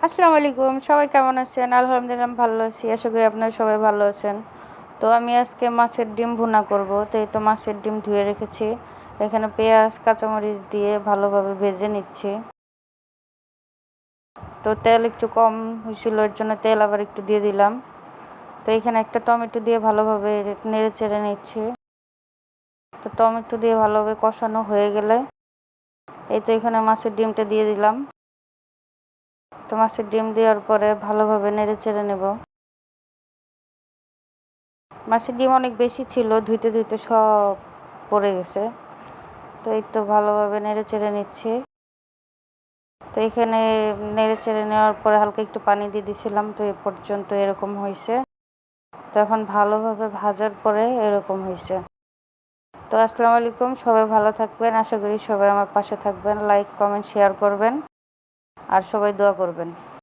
আসসালামু আলাইকুম, সবাই কেমন আছেন? আলহামদুলিল্লাহ আমি ভালো আছি। আশা করি আপনারা সবাই ভালো আছেন। তো আমি আজকে মাছের ডিম ভুনা করব। তো এই তো মাছের ডিম ধুয়ে রেখেছি। এখানে পেঁয়াজ কাঁচামরিচ দিয়ে ভালোভাবে ভেজে নিচ্ছি। তো তেল একটু কম হয়েছিল, এর জন্য তেল আবার একটু দিয়ে দিলাম। তো এখানে একটা টমেটো দিয়ে ভালোভাবে নেড়ে চেড়ে নিচ্ছি। তো টমেটো দিয়ে ভালোভাবে কষানো হয়ে গেলে এই তো এখানে মাছের ডিমটা দিয়ে দিলাম। তো মাছের ডিম দেওয়ার পরে ভালোভাবে নেড়ে চেড়ে নেব। মাছের ডিম অনেক বেশি ছিল, ধুইতে ধুইতে সব পড়ে গেছে। তো এই তো ভালোভাবে নেড়ে চেড়ে নিচ্ছি। তো এখানে নেড়ে চেড়ে নেওয়ার পরে হালকা একটু পানি দিয়ে দিয়েছিলাম। তো এ পর্যন্ত এরকম হয়েছে। তো এখন ভালোভাবে ভাজার পরে এরকম হয়েছে। তো আসসালামু আলাইকুম, সবাই ভালো থাকবেন। আশা করি সবাই আমার পাশে থাকবেন, লাইক কমেন্ট শেয়ার করবেন আর সবাই দোয়া করবেন।